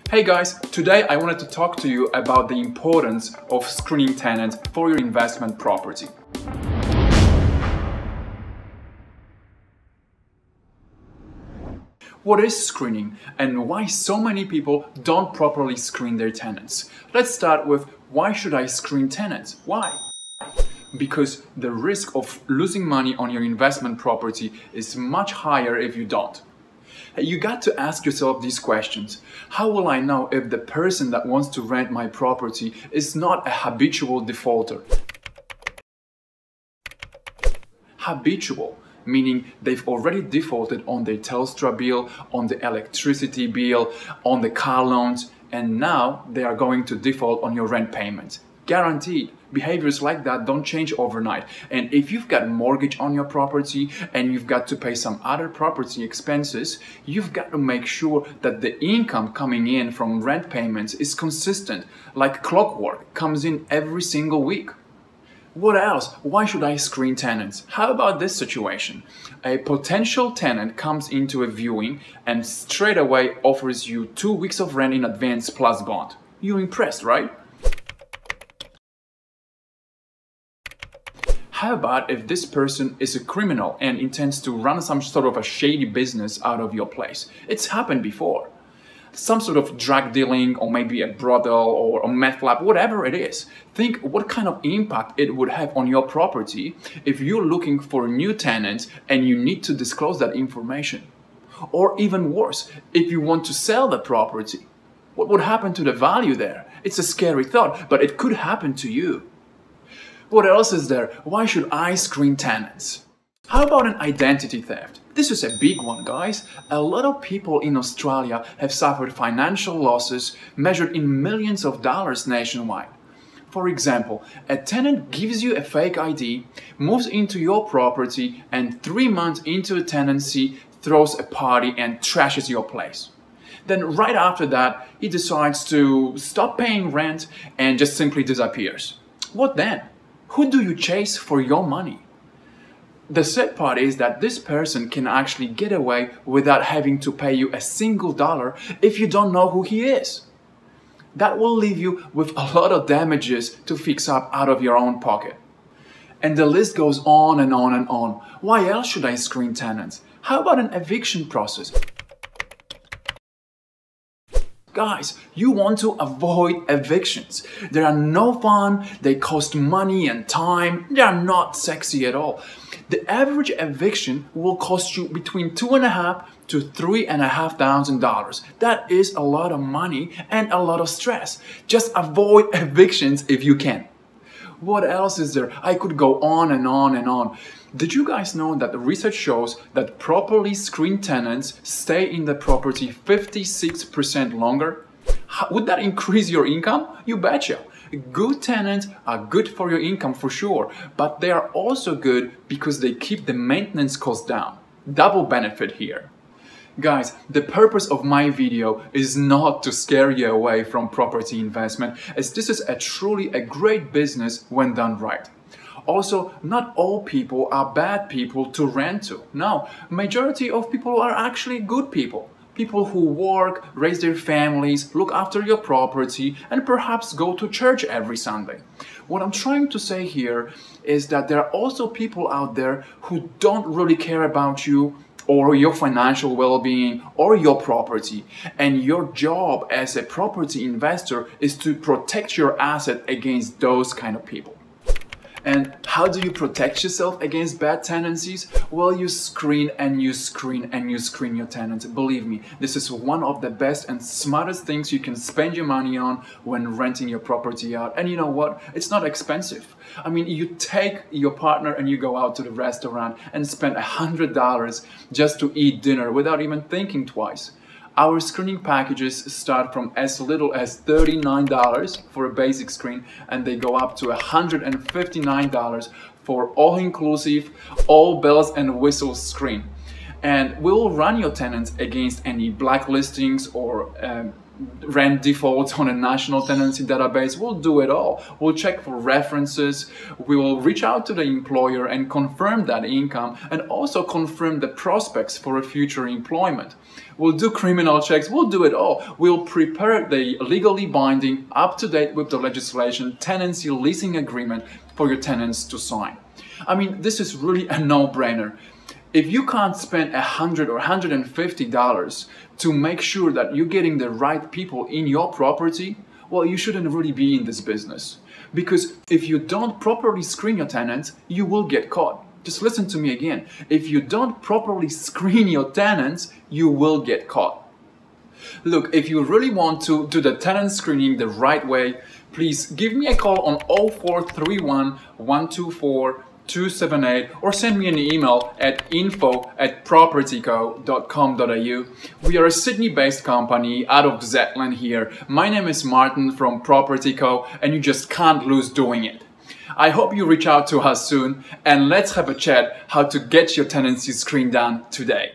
Hey guys, today I wanted to talk to you about the importance of screening tenants for your investment property. What is screening and why so many people don't properly screen their tenants? Let's start with why should I screen tenants? Why? Because the risk of losing money on your investment property is much higher if you don't. You got to ask yourself these questions. How will I know if the person that wants to rent my property is not a habitual defaulter? Habitual, meaning they've already defaulted on their Telstra bill, on the electricity bill, on the car loans, and now they are going to default on your rent payments. Guaranteed. Behaviors like that don't change overnight. And if you've got a mortgage on your property and you've got to pay some other property expenses, you've got to make sure that the income coming in from rent payments is consistent, like clockwork, comes in every single week. What else? Why should I screen tenants? How about this situation? A potential tenant comes into a viewing and straight away offers you 2 weeks of rent in advance plus bond. You're impressed, right? How about if this person is a criminal and intends to run some sort of a shady business out of your place? It's happened before. Some sort of drug dealing or maybe a brothel or a meth lab, whatever it is. Think what kind of impact it would have on your property if you're looking for a new tenant and you need to disclose that information. Or even worse, if you want to sell the property, what would happen to the value there? It's a scary thought, but it could happen to you. What else is there? Why should I screen tenants? How about an identity theft? This is a big one, guys. A lot of people in Australia have suffered financial losses measured in millions of dollars nationwide. For example, a tenant gives you a fake ID, moves into your property, and 3 months into a tenancy throws a party and trashes your place. Then right after that, he decides to stop paying rent and just simply disappears. What then? Who do you chase for your money? The sad part is that this person can actually get away without having to pay you a single dollar if you don't know who he is. That will leave you with a lot of damages to fix up out of your own pocket. And the list goes on and on and on. Why else should I screen tenants? How about an eviction process? Guys, you want to avoid evictions. They are no fun, they cost money and time, they are not sexy at all. The average eviction will cost you between $2,500 to $3,500. That is a lot of money and a lot of stress. Just avoid evictions if you can. What else is there? I could go on and on and on. Did you guys know that the research shows that properly screened tenants stay in the property 56% longer? Would that increase your income? You betcha. Good tenants are good for your income for sure, but they are also good because they keep the maintenance costs down. Double benefit here. Guys, the purpose of my video is not to scare you away from property investment, as this is truly a great business when done right. Also, not all people are bad people to rent to. No, majority of people are actually good people. People who work, raise their families, look after your property, and perhaps go to church every Sunday. What I'm trying to say here is that there are also people out there who don't really care about you or your financial well-being or your property. And your job as a property investor is to protect your asset against those kind of people. And how do you protect yourself against bad tenancies? Well, you screen and you screen and you screen your tenants. Believe me, this is one of the best and smartest things you can spend your money on when renting your property out. And you know what? It's not expensive. I mean, you take your partner and you go out to the restaurant and spend $100 just to eat dinner without even thinking twice. Our screening packages start from as little as $39 for a basic screen, and they go up to $159 for all-inclusive, all bells and whistles screen. and we'll run your tenants against any blacklistings or rent defaults on a national tenancy database. We'll do it all. We'll check for references. We will reach out to the employer and confirm that income, and also confirm the prospects for a future employment. We'll do criminal checks. We'll do it all. We'll prepare the legally binding, up to date with the legislation, tenancy leasing agreement for your tenants to sign. I mean, this is really a no-brainer. If you can't spend $100 or $150 to make sure that you're getting the right people in your property, well, you shouldn't really be in this business. Because if you don't properly screen your tenants, you will get caught. Just listen to me again. If you don't properly screen your tenants, you will get caught. Look, if you really want to do the tenant screening the right way, please give me a call on 0431 124 278 or send me an email at info@propertyco.com.au. We are a Sydney-based company out of Zetland here. My name is Martin from Property Co, and you just can't lose doing it. I hope you reach out to us soon, and let's have a chat how to get your tenancy screen done today.